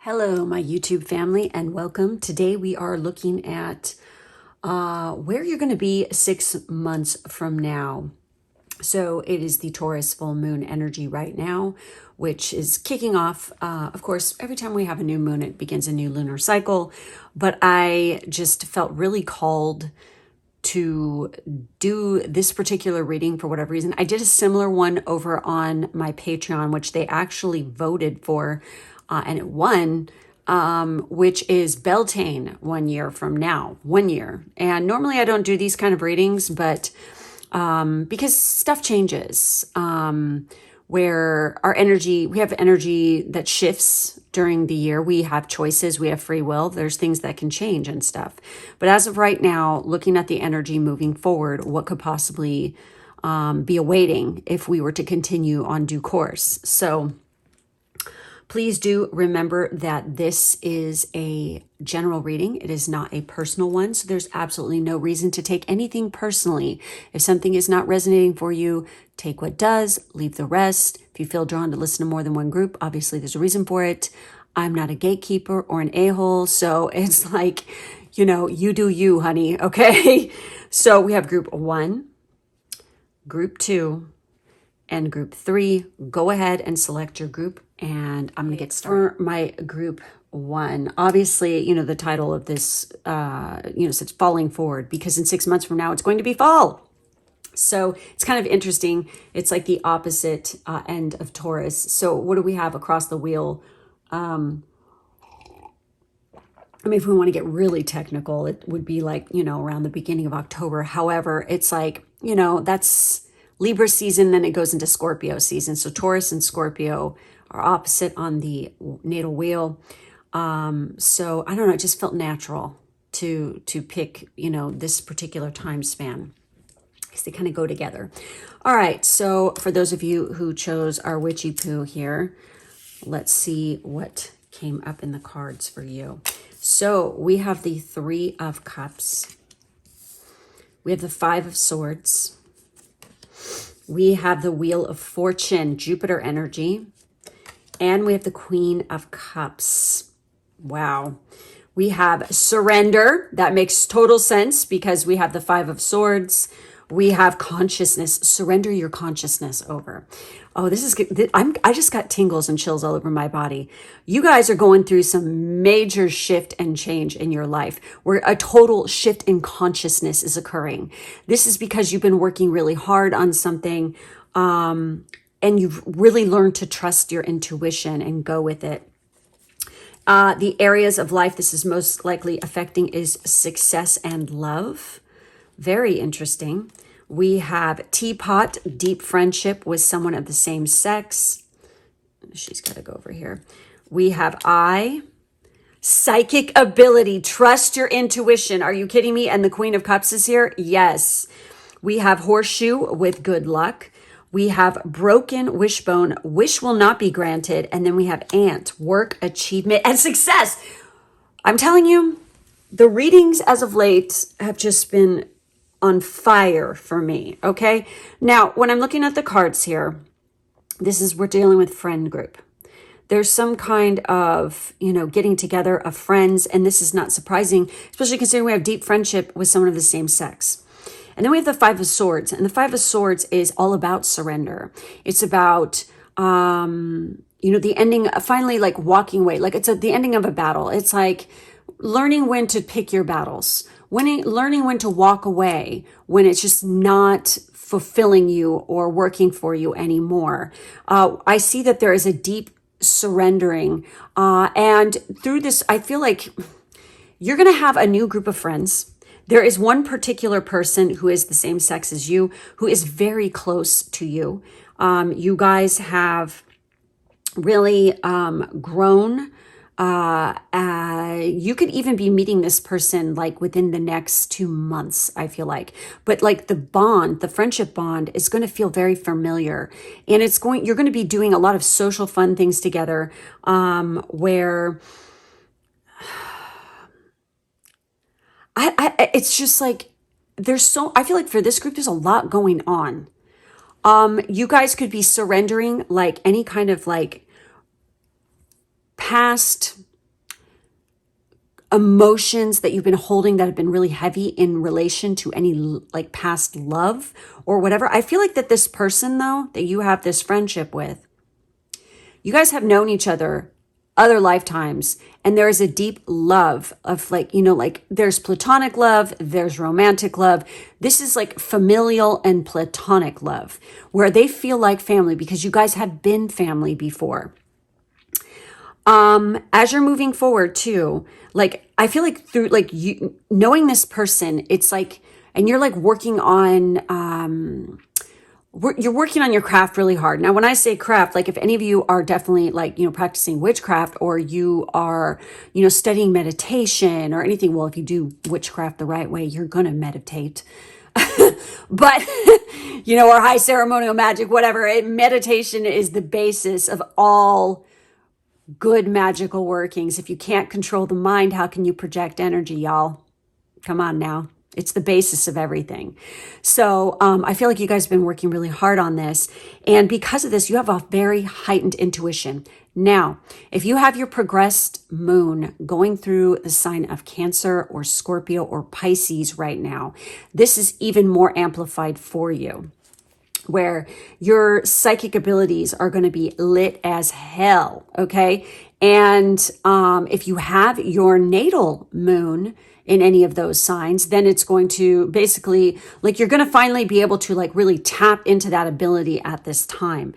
Hello, my YouTube family, and welcome. Today we are looking at where you're going to be 6 months from now. So it is the Taurus full moon energy right now, which is kicking off. Of course, every time we have a new moon, it begins a new lunar cycle. But I just felt really called to do this particular reading for whatever reason. I did a similar one over on my Patreon, which they actually voted for. And it won, which is Beltane 1 year from now, 1 year. And normally I don't do these kind of readings, but because stuff changes, where our energy, we have energy that shifts during the year. We have choices, we have free will. There's things that can change and stuff. But as of right now, looking at the energy moving forward, what could possibly be awaiting if we were to continue on due course? So please do remember that this is a general reading. It is not a personal one. So there's absolutely no reason to take anything personally. If something is not resonating for you, take what does, leave the rest. If you feel drawn to listen to more than one group, obviously there's a reason for it. I'm not a gatekeeper or an a-hole. So it's like, you do you, honey. Okay. So we have group 1, group 2, and group 3. Go ahead and select your group, and I'm going to get started. For my group 1, obviously, the title of this, says falling forward, because in 6 months from now, it's going to be fall. So it's kind of interesting. It's like the opposite end of Taurus. So what do we have across the wheel? If we want to get really technical, it would be like, around the beginning of October. However, it's like, that's Libra season, then it goes into Scorpio season. So Taurus and Scorpio are opposite on the natal wheel. So I don't know, it just felt natural to pick, this particular time span, because they kind of go together. All right, so for those of you who chose our witchy poo here, let's see what came up in the cards for you. So we have the 3 of Cups. We have the 5 of Swords. We have the Wheel of Fortune, Jupiter energy, and we have the Queen of Cups. Wow. We have surrender. That makes total sense because we have the 5 of Swords. We have consciousness. Surrender your consciousness over. Oh, this is good. I just got tingles and chills all over my body. You guys are going through some major shift and change in your life where a total shift in consciousness is occurring. This is because you've been working really hard on something, and you've really learned to trust your intuition and go with it. The areas of life this is most likely affecting is success and love. Very interesting. We have teapot, deep friendship with someone of the same sex. She's got to go over here. We have psychic ability, trust your intuition. Are you kidding me? And the Queen of Cups is here. Yes. We have horseshoe with good luck. We have broken wishbone, wish will not be granted. And then we have ant, work, achievement, and success. I'm telling you, the readings as of late have just been on fire for me. Okay. Now, when I'm looking at the cards here, we're dealing with friend group. There's some kind of, getting together of friends. And this is not surprising, especially considering we have deep friendship with someone of the same sex. And then we have the 5 of Swords, and the 5 of Swords is all about surrender. It's about, the ending, finally like walking away. Like it's the ending of a battle. It's like learning when to pick your battles. Learning when to walk away when it's just not fulfilling you or working for you anymore. I see that there is a deep surrendering. And through this, I feel like you're going to have a new group of friends. There is one particular person who is the same sex as you, who is very close to you. You guys have really grown. You could even be meeting this person like within the next 2 months, I feel like. But like the friendship bond is going to feel very familiar. And you're going to be doing a lot of social fun things together, where it's just like, I feel like for this group, there's a lot going on. You guys could be surrendering like any kind of like past emotions that you've been holding that have been really heavy in relation to any like past love or whatever. I feel like that this person though, that you have this friendship with, you guys have known each other other lifetimes, and there is a deep love of like, you know, like there's platonic love, there's romantic love. This is like familial and platonic love where they feel like family because you guys have been family before. As you're moving forward too, like I feel like through like you knowing this person, it's like, and you're like working on you're working on your craft really hard. Now, when I say craft, like if any of you are definitely like, you know, practicing witchcraft, or you are, you know, studying meditation or anything, well, if you do witchcraft the right way, you're going to meditate. But, you know, or high ceremonial magic, whatever, meditation is the basis of all good magical workings. If you can't control the mind, how can you project energy, y'all? Come on now. It's the basis of everything. So I feel like you guys have been working really hard on this. And because of this, you have a very heightened intuition. Now, if you have your progressed moon going through the sign of Cancer or Scorpio or Pisces right now, this is even more amplified for you, where your psychic abilities are going to be lit as hell, okay? And if you have your natal moon in any of those signs, then it's going to basically, like you're going to finally be able to like really tap into that ability at this time.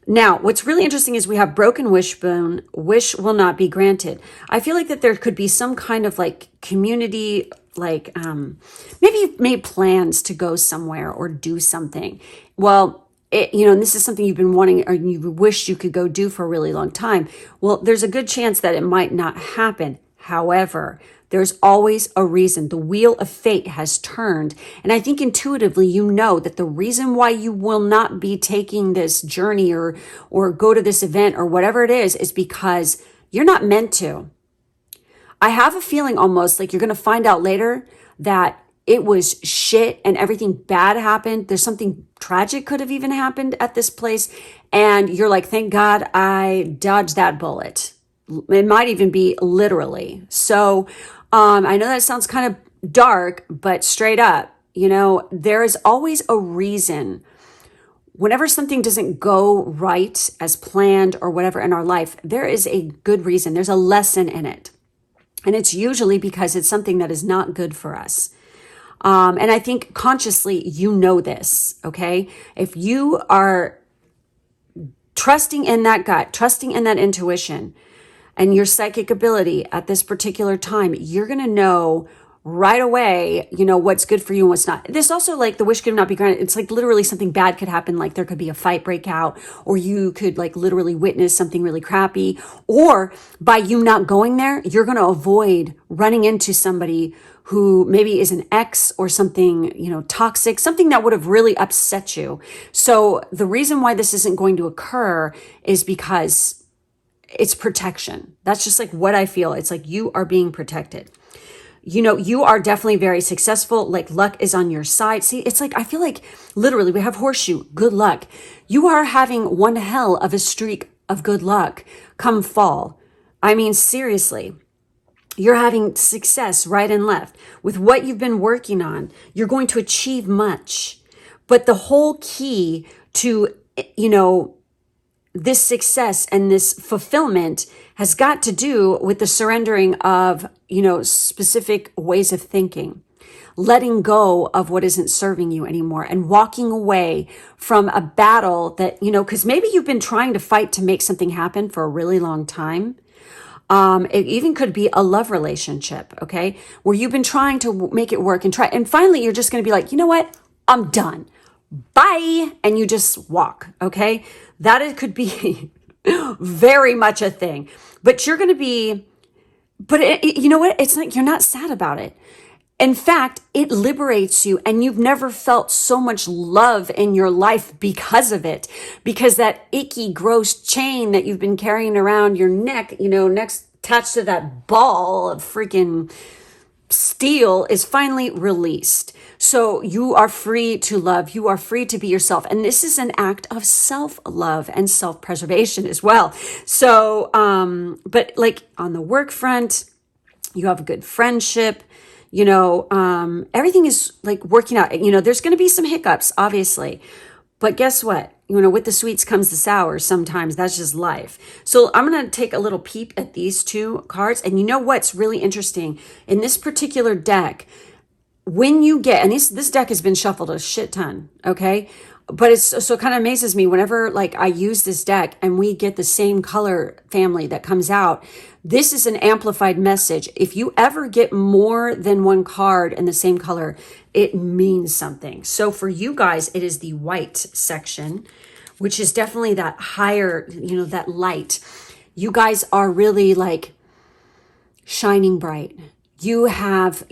Now, what's really interesting is we have broken wishbone, wish will not be granted. I feel like that there could be some kind of like community, like maybe you've made plans to go somewhere or do something. Well, you know, and this is something you've been wanting or you wished you could go do for a really long time. Well, there's a good chance that it might not happen. However, there's always a reason. The wheel of fate has turned. And I think intuitively, you know that the reason why you will not be taking this journey or go to this event or whatever it is because you're not meant to. I have a feeling almost like you're going to find out later that it was shit and everything bad happened. There's something tragic could have even happened at this place. And you're like, thank God I dodged that bullet. It might even be literally. So I know that sounds kind of dark, but straight up, you know, there is always a reason. Whenever something doesn't go right as planned or whatever in our life, there is a good reason. There's a lesson in it. And it's usually because it's something that is not good for us. And I think consciously, you know this, okay? If you are trusting in that gut, trusting in that intuition, and your psychic ability at this particular time, you're going to know right away, you know, what's good for you and what's not. This also, like, the wish could not be granted. It's like literally something bad could happen. Like there could be a fight break out, or you could like literally witness something really crappy. Or by you not going there, you're going to avoid running into somebody who maybe is an ex or something, you know, toxic, something that would have really upset you. So the reason why this isn't going to occur is because it's protection. That's just like what I feel. It's like you are being protected. You know, you are definitely very successful. Like luck is on your side. See, it's like, I feel like literally we have horseshoe, good luck. You are having one hell of a streak of good luck come fall. I mean, seriously, you're having success right and left with what you've been working on. You're going to achieve much, but the whole key to, you know, this success and this fulfillment has got to do with the surrendering of, you know, specific ways of thinking, letting go of what isn't serving you anymore and walking away from a battle that, you know, because maybe you've been trying to fight to make something happen for a really long time. It even could be a love relationship, okay, where you've been trying to make it work and finally you're just going to be like, you know what, I'm done. Bye. And you just walk, okay? That it could be very much a thing, but you're going to be, but you know what? It's like, you're not sad about it. In fact, it liberates you, and you've never felt so much love in your life because of it, because that icky, gross chain that you've been carrying around your neck, you know, next attached to that ball of freaking steel is finally released. So you are free to love. You are free to be yourself. And this is an act of self-love and self-preservation as well. So, but like on the work front, You have a good friendship. Everything is like working out. There's going to be some hiccups, obviously. But guess what? With the sweets comes the sours sometimes. That's just life. So I'm going to take a little peep at these two cards. And you know what's really interesting? In this particular deck, when you get, and this deck has been shuffled a shit ton, okay? But it's so it kind of amazes me whenever like I use this deck and we get the same color family that comes out. This is an amplified message. If you ever get more than one card in the same color, it means something. So for you guys, it is the white section, which is definitely that higher, that light. You guys are really like shining bright. You have,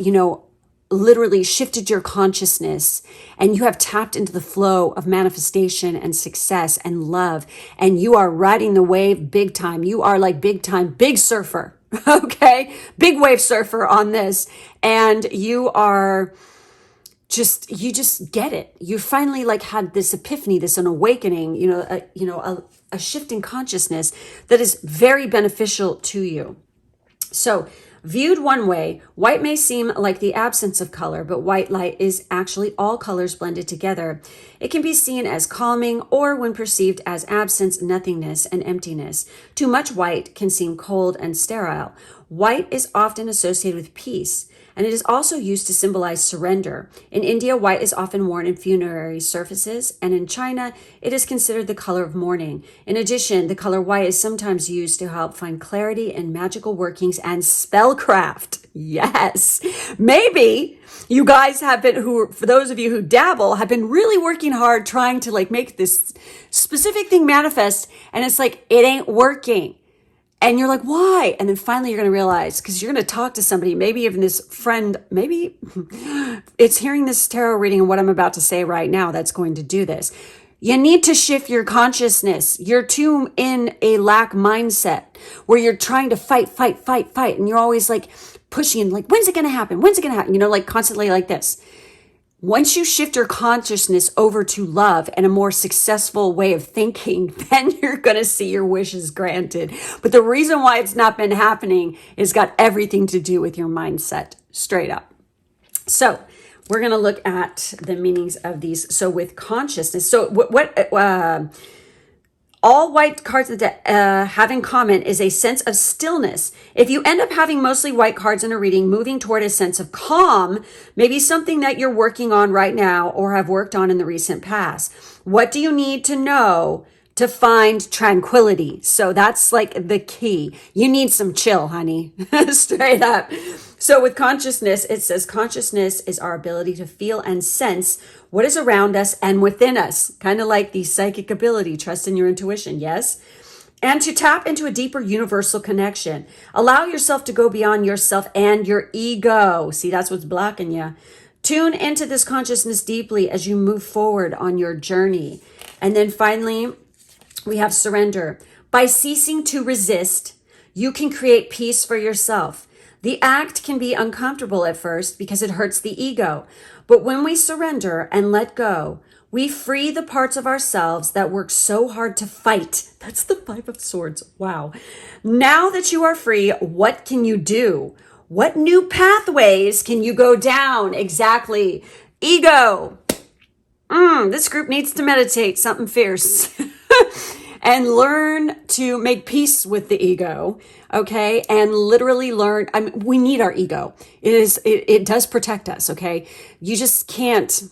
literally shifted your consciousness, and you have tapped into the flow of manifestation and success and love, and you are riding the wave big time. You are like big time, big surfer, okay? Big wave surfer on this. And you just get it. You finally like had this epiphany, an awakening, a shift in consciousness that is very beneficial to you. So viewed one way, white may seem like the absence of color, but white light is actually all colors blended together. It can be seen as calming, or when perceived as absence, nothingness, and emptiness. Too much white can seem cold and sterile. White is often associated with peace, and it is also used to symbolize surrender. In India, white is often worn in funerary services, and in China, it is considered the color of mourning. In addition, the color white is sometimes used to help find clarity in magical workings and spellcraft. Yes, maybe you guys have been, for those of you who dabble, have been really working hard trying to like make this specific thing manifest, and it's like, it ain't working. And you're like, why? And then finally you're going to realize, because you're going to talk to somebody, maybe even this friend, maybe it's hearing this tarot reading and what I'm about to say right now that's going to do this. You need to shift your consciousness. You're too in a lack mindset where you're trying to fight. And you're always like pushing, like, when's it going to happen? When's it going to happen? Like constantly like this. Once you shift your consciousness over to love and a more successful way of thinking, then you're going to see your wishes granted. But the reason why it's not been happening is got everything to do with your mindset, straight up. So we're going to look at the meanings of these. So with consciousness, so what all white cards have in common is a sense of stillness. If you end up having mostly white cards in a reading, moving toward a sense of calm, maybe something that you're working on right now or have worked on in the recent past. What do you need to know to find tranquility? So that's like the key. You need some chill, honey, straight up. So with consciousness, it says consciousness is our ability to feel and sense what is around us and within us, kind of like the psychic ability, trust in your intuition, yes? And to tap into a deeper universal connection. Allow yourself to go beyond yourself and your ego. See, that's what's blocking you. Tune into this consciousness deeply as you move forward on your journey. And then finally, we have surrender. By ceasing to resist, you can create peace for yourself. The act can be uncomfortable at first because it hurts the ego. But when we surrender and let go, we free the parts of ourselves that work so hard to fight. That's the Five of Swords. Wow. Now that you are free, what can you do? What new pathways can you go down? Exactly. Ego. This group needs to meditate something fierce. And learn to make peace with the ego, okay? And literally learn, we need our ego. It does protect us, okay? You just can't,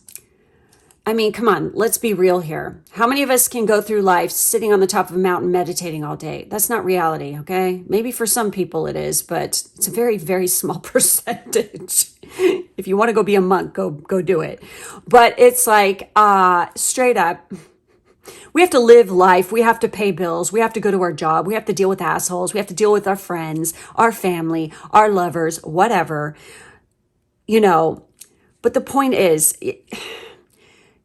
come on, let's be real here. How many of us can go through life sitting on the top of a mountain meditating all day? That's not reality, okay? Maybe for some people it is, but it's a very, very small percentage. If you want to go be a monk, go do it. But it's like, straight up, we have to live life. We have to pay bills. We have to go to our job. We have to deal with assholes. We have to deal with our friends, our family, our lovers, whatever, But the point is,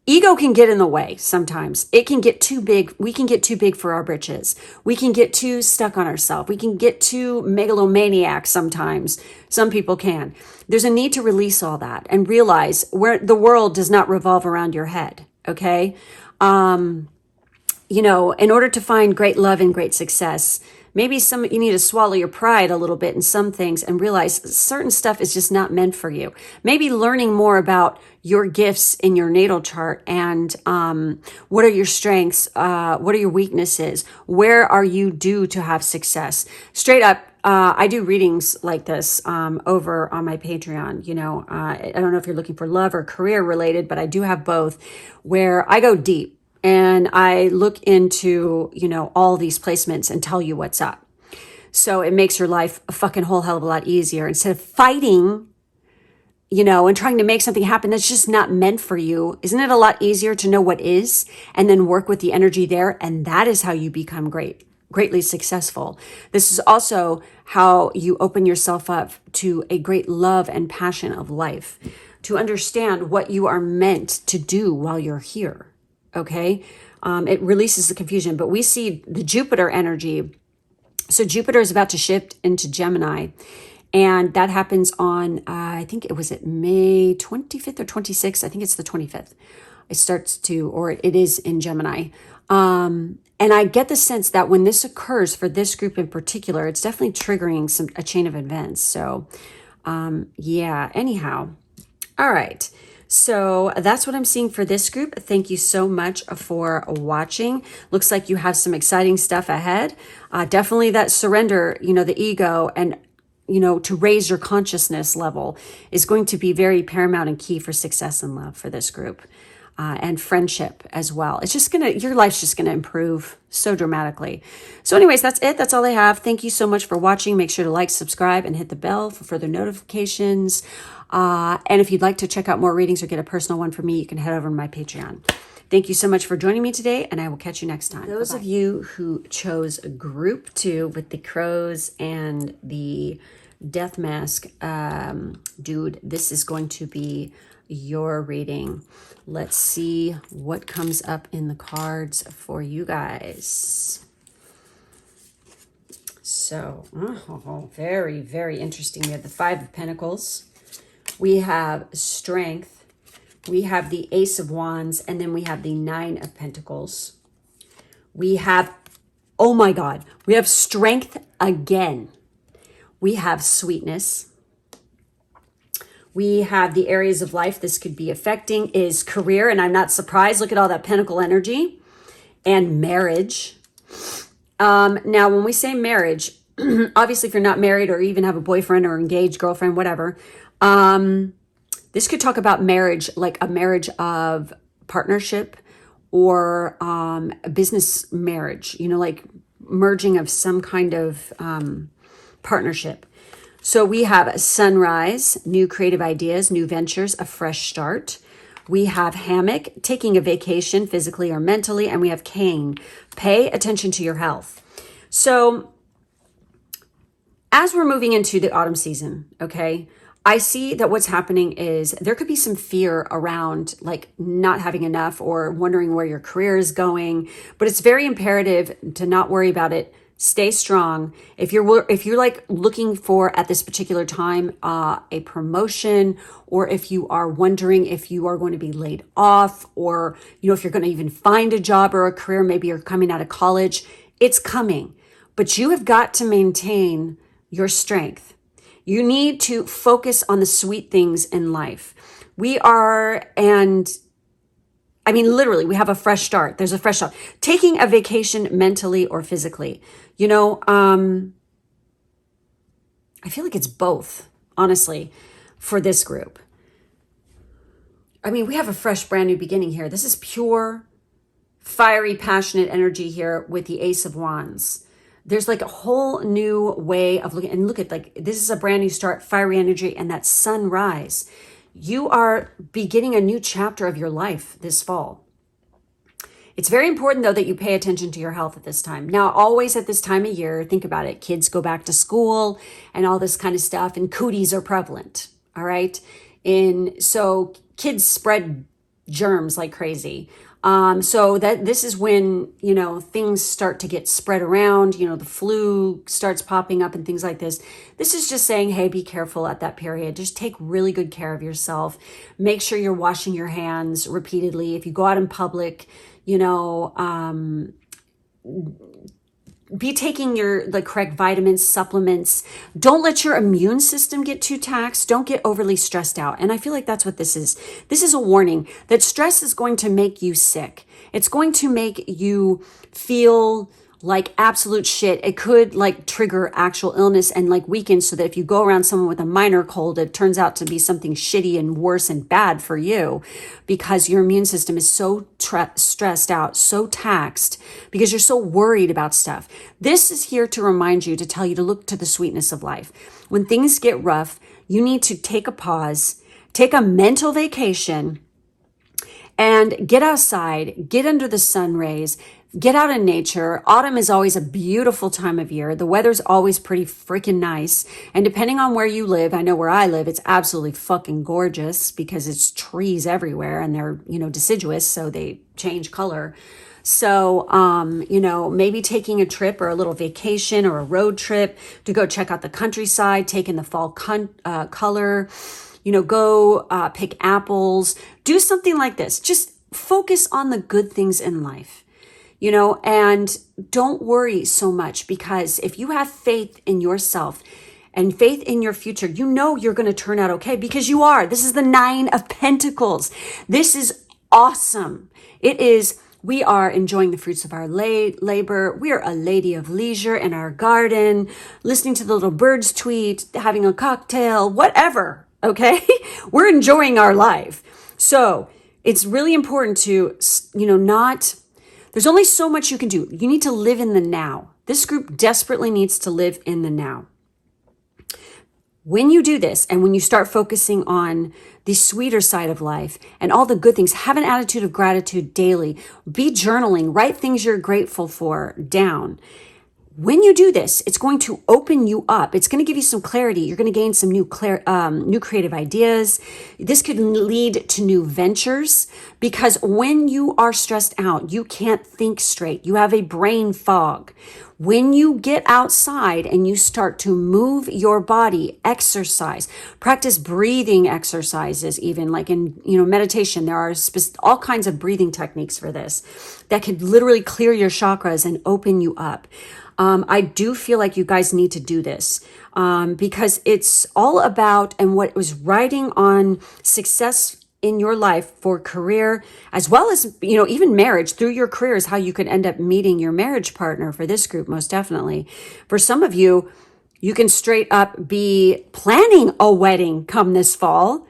ego can get in the way sometimes. It can get too big. We can get too big for our britches. We can get too stuck on ourselves. We can get too megalomaniac sometimes. Some people can. There's a need to release all that and realize where the world does not revolve around your head, okay? In order to find great love and great success, Maybe you need to swallow your pride a little bit in some things and realize certain stuff is just not meant for you. Maybe learning more about your gifts in your natal chart and what are your strengths, what are your weaknesses, where are you due to have success. Straight up, I do readings like this over on my Patreon. I don't know if you're looking for love or career related, but I do have both where I go deep. And I look into, all these placements and tell you what's up. So it makes your life a fucking whole hell of a lot easier. Instead of fighting, and trying to make something happen that's just not meant for you, isn't it a lot easier to know what is and then work with the energy there? And that is how you become greatly successful. This is also how you open yourself up to a great love and passion of life, to understand what you are meant to do while you're here. Okay. It releases the confusion, but we see the Jupiter energy. So Jupiter is about to shift into Gemini, and that happens on, I think it was at May 25th or 26th. I think it's the 25th. It is in Gemini. And I get the sense that when this occurs for this group in particular, it's definitely triggering a chain of events. So, anyhow. All right. So that's what I'm seeing for this group. Thank you so much for watching. Looks like you have some exciting stuff ahead. Definitely that surrender, the ego and, to raise your consciousness level is going to be very paramount and key for success and love for this group. And friendship as well. Your life's just going to improve so dramatically. So anyways, that's it. That's all I have. Thank you so much for watching. Make sure to like, subscribe, and hit the bell for further notifications. And if you'd like to check out more readings or get a personal one from me, you can head over to my Patreon. Thank you so much for joining me today, and I will catch you next time. Those of you who chose group 2 with the crows and the death mask, dude, this is going to be your reading. Let's see what comes up in the cards for you guys. So, very, very interesting. We have the 5 of Pentacles. We have Strength. We have the Ace of Wands. And then we have the 9 of Pentacles. We have, oh my God, we have Strength again. We have Sweetness. We have the areas of life this could be affecting is career, and I'm not surprised. Look at all that pentacle energy, and marriage. Now, when we say marriage, obviously if you're not married or even have a boyfriend or engaged girlfriend, whatever, this could talk about marriage, like a marriage of partnership or a business marriage, like merging of some kind of partnership. So we have a sunrise, new creative ideas, new ventures, a fresh start. We have hammock, taking a vacation physically or mentally. And we have cane, pay attention to your health. So as we're moving into the autumn season, okay, I see that what's happening is there could be some fear around like not having enough or wondering where your career is going, but it's very imperative to not worry about it. Stay strong. If you're like looking for at this particular time a promotion, or if you are wondering if you are going to be laid off, or if you're going to even find a job or a career, maybe you're coming out of college, it's coming. But you have got to maintain your strength. You need to focus on the sweet things in life. Literally, we have a fresh start. There's a fresh start. Taking a vacation mentally or physically. I feel like it's both, honestly, for this group. We have a fresh, brand new beginning here. This is pure, fiery, passionate energy here with the Ace of Wands. There's like a whole new way of looking. And look at this is a brand new start, fiery energy, and that sunrise. You are beginning a new chapter of your life this fall. It's very important, though, that you pay attention to your health at this time. Now, always at this time of year, think about it. Kids go back to school and all this kind of stuff, and cooties are prevalent, all right? So kids spread germs like crazy. So this is when, things start to get spread around, the flu starts popping up and things like this. This is just saying, hey, be careful at that period. Just take really good care of yourself. Make sure you're washing your hands repeatedly. If you go out in public, be taking the correct vitamins, supplements. Don't let your immune system get too taxed. Don't get overly stressed out. And I feel like that's what this is. This is a warning that stress is going to make you sick. It's going to make you feel like absolute shit. It could like trigger actual illness and like weaken, so that if you go around someone with a minor cold, it turns out to be something shitty and worse and bad for you, because your immune system is so stressed out, so taxed, because you're so worried about stuff. This is here to remind you, to tell you to look to the sweetness of life. When things get rough, you need to take a pause, take a mental vacation, and get outside, get under the sun rays, get out in nature. Autumn is always a beautiful time of year. The weather's always pretty freaking nice. And depending on where you live, I know where I live, it's absolutely fucking gorgeous because it's trees everywhere and they're, deciduous, so they change color. So, maybe taking a trip or a little vacation or a road trip to go check out the countryside, take in the fall color, go pick apples, do something like this. Just focus on the good things in life, and don't worry so much, because if you have faith in yourself and faith in your future, you're going to turn out okay, because you are. This is the 9 of Pentacles. This is awesome. We are enjoying the fruits of our labor. We are a lady of leisure in our garden, listening to the little birds tweet, having a cocktail, whatever. Okay. We're enjoying our life. So it's really important to, there's only so much you can do. You need to live in the now. This group desperately needs to live in the now. When you do this, and when you start focusing on the sweeter side of life and all the good things, have an attitude of gratitude daily. Be journaling, write things you're grateful for down. When you do this, it's going to open you up. It's going to give you some clarity. You're going to gain some new creative ideas. This could lead to new ventures, because when you are stressed out, you can't think straight. You have a brain fog. When you get outside and you start to move your body, exercise, practice breathing exercises, even like in, meditation, there are all kinds of breathing techniques for this that could literally clear your chakras and open you up. I do feel like you guys need to do this because it's all about, and what was writing on success in your life for career, as well as, even marriage through your career, is how you could end up meeting your marriage partner for this group, most definitely. For some of you, you can straight up be planning a wedding come this fall,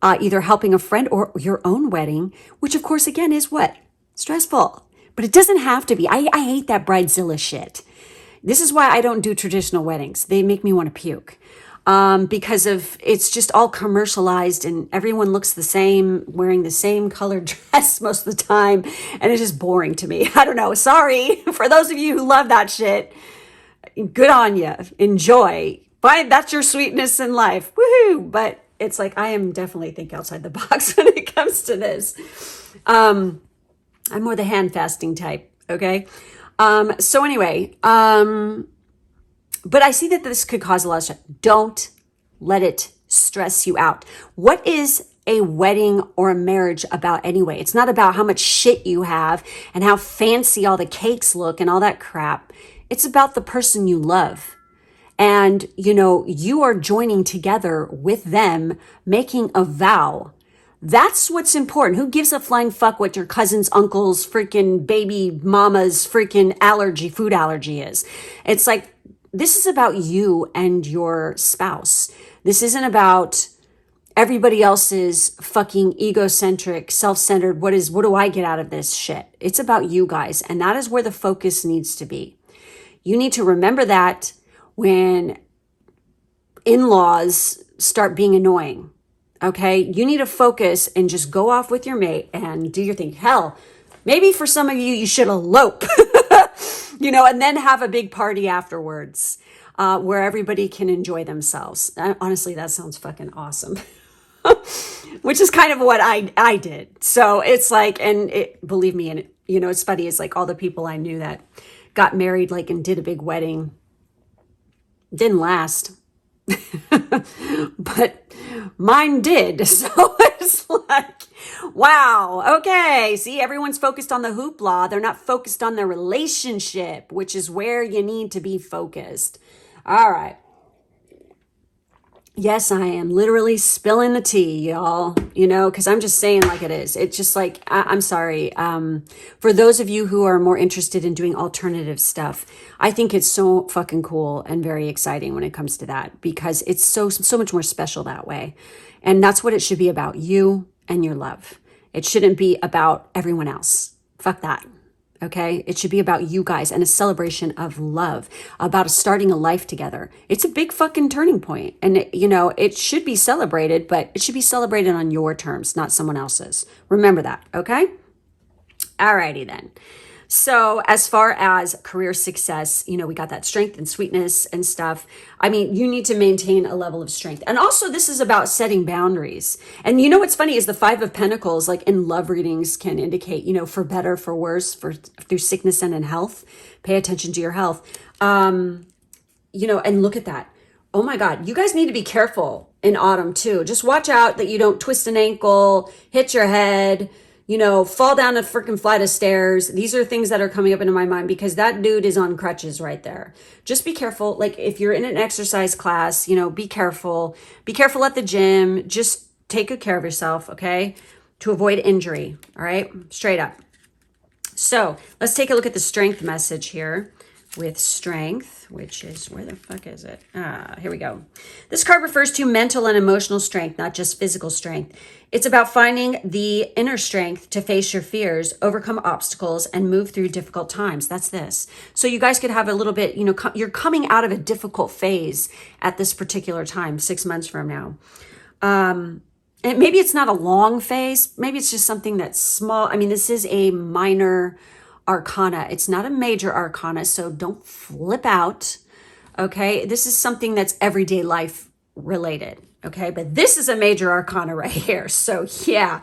either helping a friend or your own wedding, which of course, again, is what? Stressful. But it doesn't have to be. I hate that bridezilla shit. This is why I don't do traditional weddings. They make me want to puke. Because it's just all commercialized and everyone looks the same, wearing the same colored dress most of the time. And it's just boring to me. I don't know. Sorry for those of you who love that shit. Good on you. Enjoy. Fine. That's your sweetness in life. Woohoo. But it's like, I am definitely think outside the box when it comes to this. I'm more the hand fasting type. Okay. So anyway, but I see that this could cause a lot of stress. Don't let it stress you out. What is a wedding or a marriage about anyway? It's not about how much shit you have and how fancy all the cakes look and all that crap. It's about the person you love. And, you are joining together with them, making a vow. That's what's important. Who gives a flying fuck what your cousin's uncle's freaking baby mama's freaking food allergy is? It's like, this is about you and your spouse. This isn't about everybody else's fucking egocentric, self-centered, what do I get out of this shit? It's about you guys. And that is where the focus needs to be. You need to remember that when in-laws start being annoying. Okay, you need to focus and just go off with your mate and do your thing. Hell, maybe for some of you, you should elope, and then have a big party afterwards where everybody can enjoy themselves. Honestly, that sounds fucking awesome, which is kind of what I did. So it's like, believe me, and it's funny. It's like all the people I knew that got married, and did a big wedding, didn't last. But mine did. So it's like, Wow. Okay. See, everyone's focused on the hoopla. They're not focused on their relationship, which is where you need to be focused. All right. Yes, I am literally spilling the tea, y'all, because I'm just saying like it is. It's just like, I'm sorry. For those of you who are more interested in doing alternative stuff, I think it's so fucking cool and very exciting when it comes to that, because it's so much more special that way. And that's what it should be about, you and your love. It shouldn't be about everyone else. Fuck that. Okay, it should be about you guys and a celebration of love, about starting a life together. It's a big fucking turning point. And, it should be celebrated, but it should be celebrated on your terms, not someone else's. Remember that, okay? Alrighty then. So as far as career success, we got that strength and sweetness and stuff. I mean, you need to maintain a level of strength. And also this is about setting boundaries. And what's funny is the Five of Pentacles, like in love readings, can indicate, for better, for worse, through sickness and in health. Pay attention to your health. And look at that. Oh my God, you guys need to be careful in autumn too. Just watch out that you don't twist an ankle, hit your head, fall down a freaking flight of stairs. These are things that are coming up into my mind because that dude is on crutches right there. Just be careful. Like if you're in an exercise class, be careful. Be careful at the gym. Just take good care of yourself, okay? To avoid injury, all right? Straight up. So let's take a look at the strength message here. With strength, which is, where the fuck is it? Here we go. This card refers to mental and emotional strength, not just physical strength. It's about finding the inner strength to face your fears, overcome obstacles, and move through difficult times. That's this. So you guys could have a little bit, you're coming out of a difficult phase at this particular time, 6 months from now. And maybe it's not a long phase. Maybe it's just something that's small. I mean, this is a minor arcana. It's not a major arcana, so don't flip out. Okay, this is something that's everyday life related. Okay, but this is a major arcana right here. So yeah.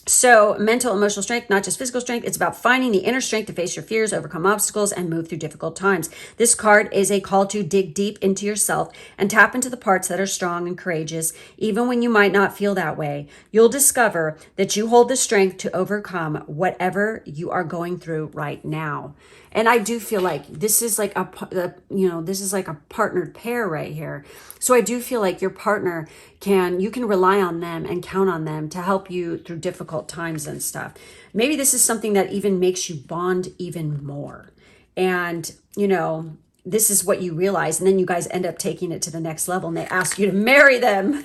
So mental, emotional strength, not just physical strength. It's about finding the inner strength to face your fears, overcome obstacles, and move through difficult times. This card is a call to dig deep into yourself and tap into the parts that are strong and courageous, even when you might not feel that way. You'll discover that you hold the strength to overcome whatever you are going through right now. And I do feel like this is like this is like a partnered pair right here. So I do feel like your partner you can rely on them and count on them to help you through difficult times and stuff. Maybe this is something that even makes you bond even more. And, this is what you realize. And then you guys end up taking it to the next level and they ask you to marry them.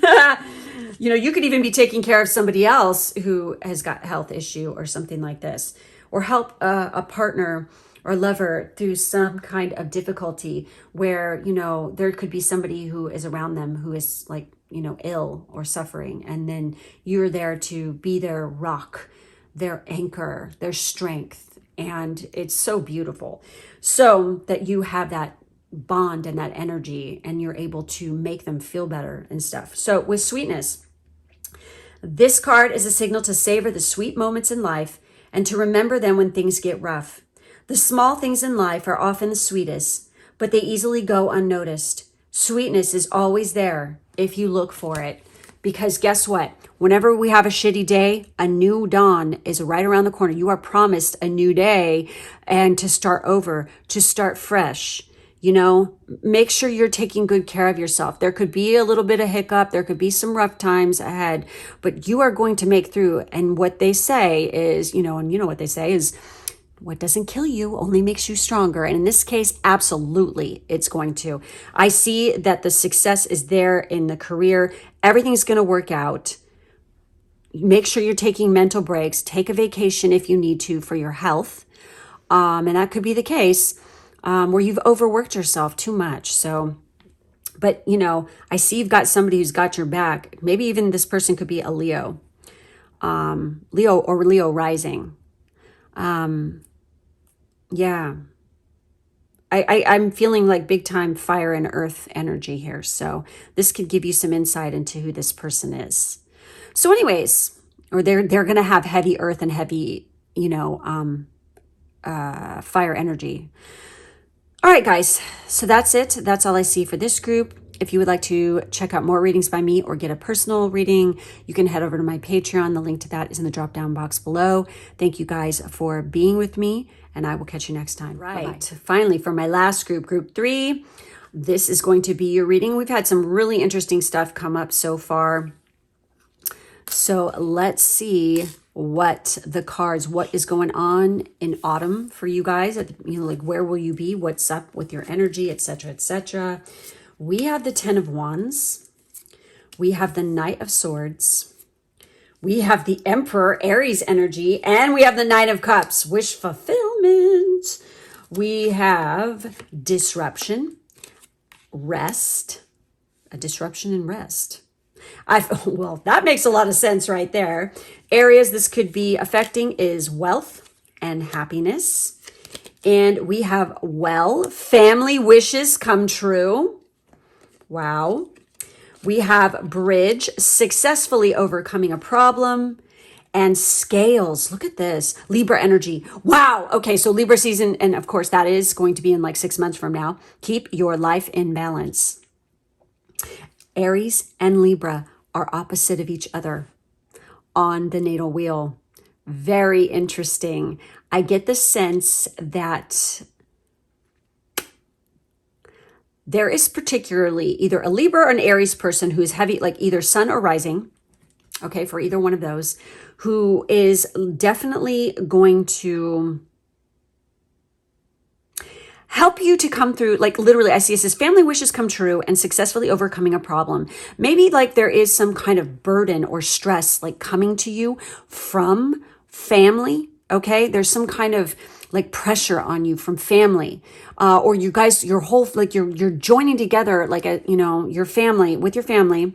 You could even be taking care of somebody else who has got a health issue or something like this, or help a partner or lover through some kind of difficulty where, there could be somebody who is around them who is like, ill or suffering. And then you're there to be their rock, their anchor, their strength. And it's so beautiful. So that you have that bond and that energy and you're able to make them feel better and stuff. So with sweetness, this card is a signal to savor the sweet moments in life and to remember them when things get rough. The small things in life are often the sweetest, but they easily go unnoticed. Sweetness is always there if you look for it. Because guess what? Whenever we have a shitty day, a new dawn is right around the corner. You are promised a new day and to start over, to start fresh. Make sure you're taking good care of yourself. There could be a little bit of hiccup. There could be some rough times ahead, but you are going to make through. And what they say is, what they say is, what doesn't kill you only makes you stronger. And in this case, absolutely, it's going to. I see that the success is there in the career. Everything's going to work out. Make sure you're taking mental breaks. Take a vacation if you need to for your health. And that could be the case where you've overworked yourself too much. So, but, I see you've got somebody who's got your back. Maybe even this person could be a Leo. Leo or Leo rising. Yeah. I'm feeling like big time fire and earth energy here. So this could give you some insight into who this person is. So anyways, or they're going to have heavy earth and heavy, fire energy. All right, guys. So that's it. That's all I see for this group. If you would like to check out more readings by me or get a personal reading, you can head over to my Patreon. The link to that is in the drop down box below. Thank you guys for being with me, and I will catch you next time. Right. Bye-bye. Finally, for my last group, group 3, this is going to be your reading. We've had some really interesting stuff come up so far. So let's see what is going on in autumn for you guys. Like, where will you be? What's up with your energy, etc., etc. We have the 10 of Wands. We have the Knight of Swords. We have the Emperor, Aries energy, and we have the Knight of Cups, wish fulfillment. We have disruption, rest, a disruption and rest. Well, that makes a lot of sense right there. Areas this could be affecting is wealth and happiness. And we have, well, family wishes come true. Wow. We have bridge, successfully overcoming a problem. And scales, look at this, Libra energy. Wow. Okay, so Libra season, and of course that is going to be in like 6 months from now. Keep your life in balance. Aries and Libra are opposite of each other on the natal wheel. Very interesting. I get the sense that there is particularly either a Libra or an Aries person who is heavy, like either sun or rising, okay, for either one of those, who is definitely going to help you to come through, like literally I see it as family wishes come true and successfully overcoming a problem. Maybe like there is some kind of burden or stress like coming to you from family, okay? There's some kind of like pressure on you from family, or you guys, your whole, like you're joining together like your family, with your family,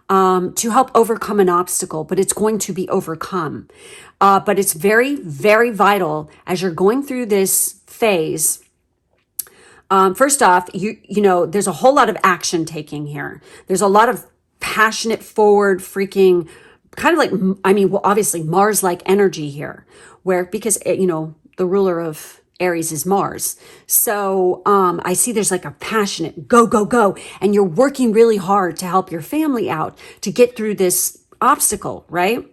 to help overcome an obstacle, but it's going to be overcome. But it's very, very vital as you're going through this phase. First off, there's a whole lot of action taking here. There's a lot of passionate forward freaking kind of like, obviously Mars-like energy here because the ruler of Aries is Mars. So, I see there's like a passionate go, go, go. And you're working really hard to help your family out to get through this obstacle, right?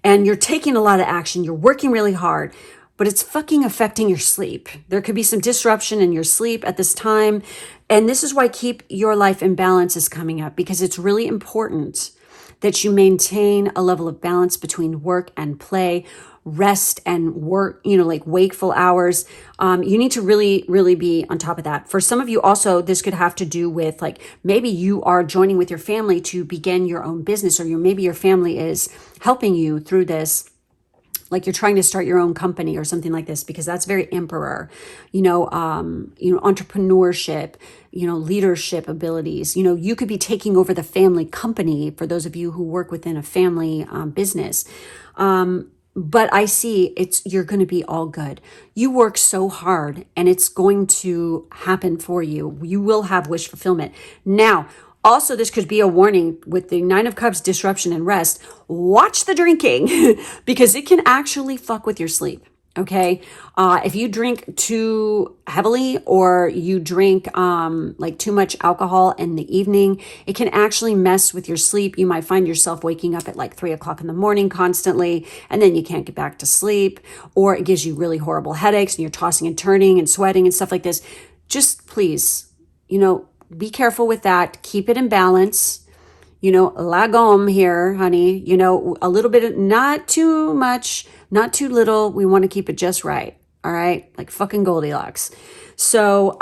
And you're taking a lot of action. You're working really hard. But it's fucking affecting your sleep. There could be some disruption in your sleep at this time. And this is why keep your life in balance is coming up, because it's really important that you maintain a level of balance between work and play, rest and work, like wakeful hours. You need to really, really be on top of that. For some of you also, this could have to do with like, maybe you are joining with your family to begin your own business, or maybe your family is helping you through this. Like you're trying to start your own company or something like this, because that's very emperor, entrepreneurship, leadership abilities. You could be taking over the family company for those of you who work within a family business. But I see you're going to be all good. You work so hard and it's going to happen for you. You will have wish fulfillment. Now, also, this could be a warning with the 9 of Cups, disruption and rest. Watch the drinking because it can actually fuck with your sleep. Okay. If you drink too heavily or you drink like too much alcohol in the evening, it can actually mess with your sleep. You might find yourself waking up at like 3 o'clock in the morning constantly, and then you can't get back to sleep, or it gives you really horrible headaches and you're tossing and turning and sweating and stuff like this. Just please, be careful with that. Keep it in balance. La gomme here, honey. A little bit, not too much, not too little. We want to keep it just right. All right. Like fucking Goldilocks. So,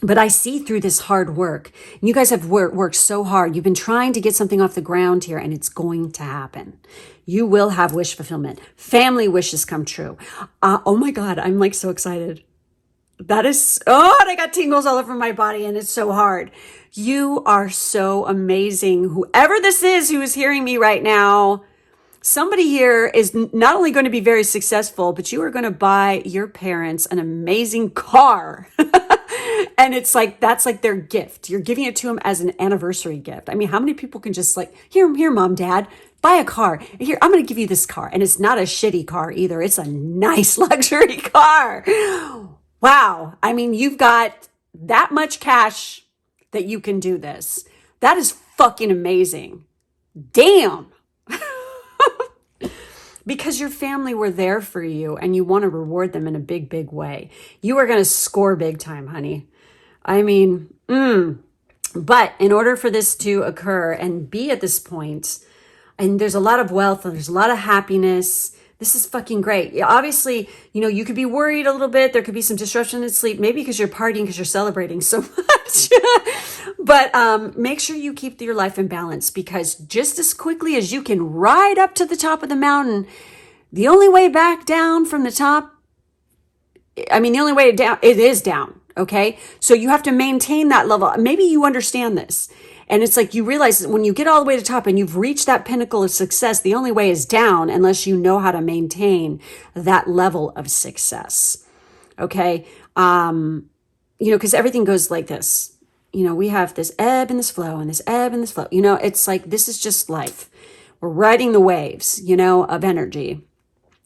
but I see through this hard work. You guys have worked so hard. You've been trying to get something off the ground here, and it's going to happen. You will have wish fulfillment. Family wishes come true. Oh my God. I'm like so excited. And I got tingles all over my body, and it's so hard. You are so amazing. Whoever this is who is hearing me right now, somebody here is not only going to be very successful, but you are going to buy your parents an amazing car. And it's like, that's like their gift. You're giving it to them as an anniversary gift. I mean, how many people can just like, here, mom, dad, buy a car. Here, I'm going to give you this car. And it's not a shitty car either. It's a nice luxury car. Wow. I mean, you've got that much cash that you can do this. That is fucking amazing. Damn. Because your family were there for you and you want to reward them in a big, big way. You are going to score big time, honey. I mean, But in order for this to occur and be at this point, and there's a lot of wealth and there's a lot of happiness. This is fucking great. Obviously, you could be worried a little bit. There could be some disruption in sleep, maybe because you're partying, because you're celebrating so much. But make sure you keep your life in balance, because just as quickly as you can ride up to the top of the mountain, the only way back down from the top, the only way down, it is down. Okay. So you have to maintain that level. Maybe you understand this. And it's like you realize that when you get all the way to the top and you've reached that pinnacle of success, the only way is down unless you know how to maintain that level of success. Okay. Because everything goes like this. We have this ebb and this flow and this ebb and this flow. It's like, this is just life. We're riding the waves, of energy.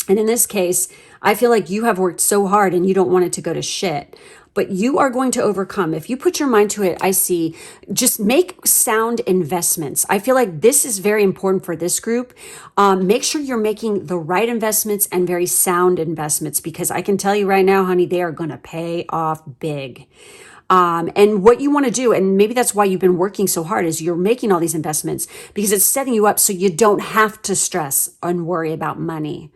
And in this case, I feel like you have worked so hard and you don't want it to go to shit. But you are going to overcome. If you put your mind to it, I see, just make sound investments. I feel like this is very important for this group. Make sure you're making the right investments and very sound investments, because I can tell you right now, honey, they are going to pay off big. And what you want to do, and maybe that's why you've been working so hard, is you're making all these investments because it's setting you up so you don't have to stress and worry about money.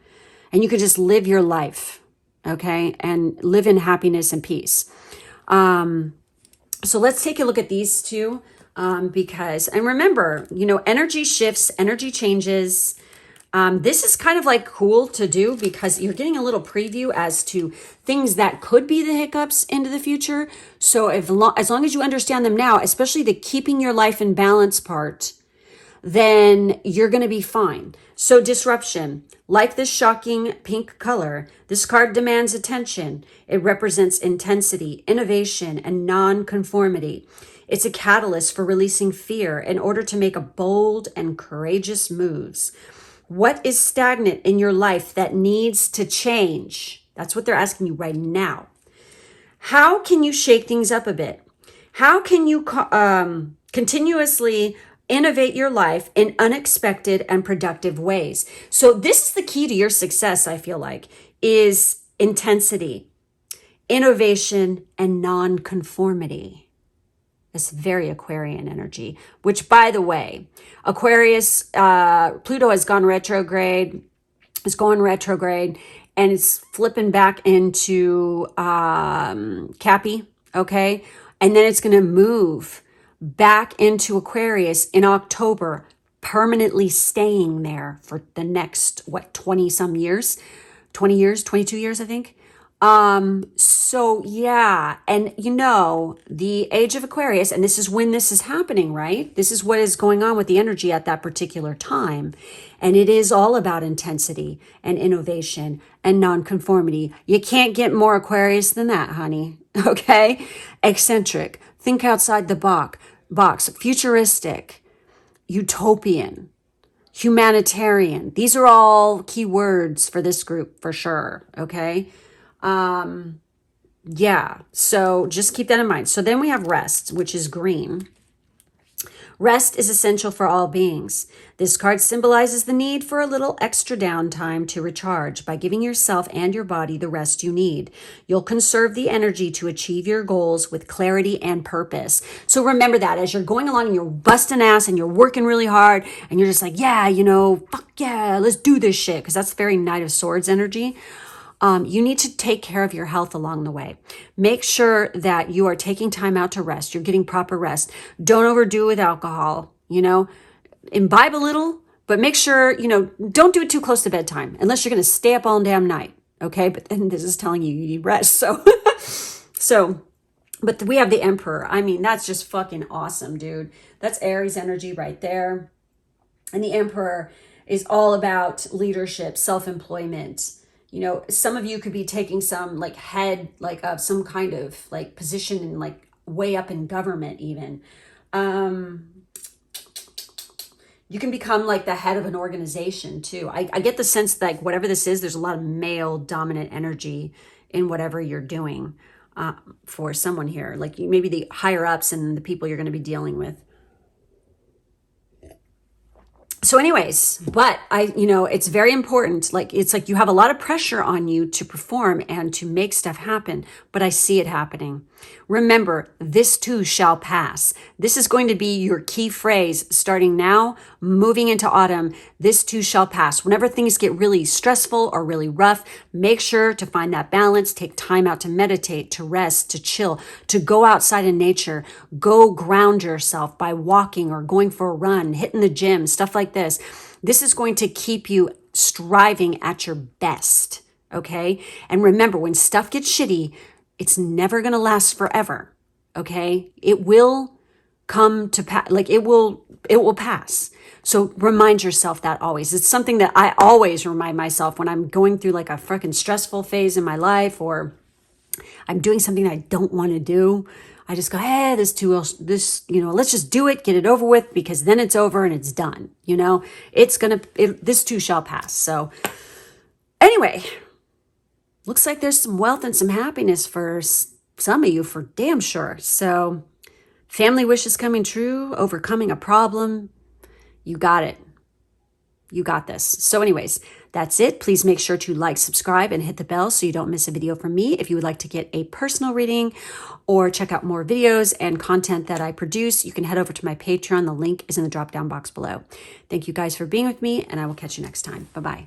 And you can just live your life. Okay, and live in happiness and peace. So let's take a look at these two, because, and remember, energy shifts, energy changes. This is kind of like cool to do because you're getting a little preview as to things that could be the hiccups into the future. So as long as you understand them now, especially the keeping your life in balance part, then you're going to be fine. So disruption, like this shocking pink color, this card demands attention. It represents intensity, innovation, and non-conformity. It's a catalyst for releasing fear in order to make a bold and courageous moves. What is stagnant in your life that needs to change? That's what they're asking you right now. How can you shake things up a bit? How can you continuously innovate your life in unexpected and productive ways? So this is the key to your success, I feel like, is intensity, innovation, and non-conformity. It's very Aquarian energy, which, by the way, Aquarius, Pluto has gone retrograde, and it's flipping back into Cappy, okay? And then it's going to move back into Aquarius in October, permanently staying there for the next, 20 some years, 20 years, 22 years, I think. So yeah. And the age of Aquarius, and this is when this is happening, right? This is what is going on with the energy at that particular time. And it is all about intensity and innovation and nonconformity. You can't get more Aquarius than that, honey. Okay. Eccentric. Think outside the box, futuristic, utopian, humanitarian. These are all key words for this group for sure. Okay. Yeah. So just keep that in mind. So then we have rest, which is green. Rest is essential for all beings. This card symbolizes the need for a little extra downtime to recharge. By giving yourself and your body the rest you need, you'll conserve the energy to achieve your goals with clarity and purpose. So remember that as you're going along and you're busting ass and you're working really hard and you're just like, yeah, fuck yeah, let's do this shit. Because that's very Knight of Swords energy. You need to take care of your health along the way. Make sure that you are taking time out to rest. You're getting proper rest. Don't overdo it with alcohol, imbibe a little, but make sure, don't do it too close to bedtime unless you're going to stay up all damn night. Okay. But then this is telling you need rest. But we have the Emperor. That's just fucking awesome, dude. That's Aries energy right there. And the Emperor is all about leadership, self-employment. Some of you could be taking some head, of some kind of position in way up in government even. You can become the head of an organization too. I get the sense that whatever this is, there's a lot of male dominant energy in whatever you're doing. for someone here, like maybe the higher ups and the people you're going to be dealing with. So anyways, but it's very important. Like, it's like you have a lot of pressure on you to perform and to make stuff happen, but I see it happening. Remember, this too shall pass. This is going to be your key phrase starting now, moving into autumn. This too shall pass. Whenever things get really stressful or really rough, make sure to find that balance. Take time out to meditate, to rest, to chill, to go outside in nature. Go ground yourself by walking or going for a run, hitting the gym, stuff like this. This is going to keep you striving at your best, okay? And remember, when stuff gets shitty, it's never going to last forever, okay? It will come to pass, like it will pass. So remind yourself that always. It's something that I always remind myself when I'm going through like a freaking stressful phase in my life, or I'm doing something that I don't want to do. I just go, hey, let's just do it, get it over with, because then it's over and it's done. This too shall pass. So anyway, looks like there's some wealth and some happiness for some of you, for damn sure. So family wishes coming true, overcoming a problem. You got it. You got this. So anyways, that's it. Please make sure to like, subscribe, and hit the bell so you don't miss a video from me. If you would like to get a personal reading or check out more videos and content that I produce, you can head over to my Patreon. The link is in the drop-down box below. Thank you guys for being with me, and I will catch you next time. Bye-bye.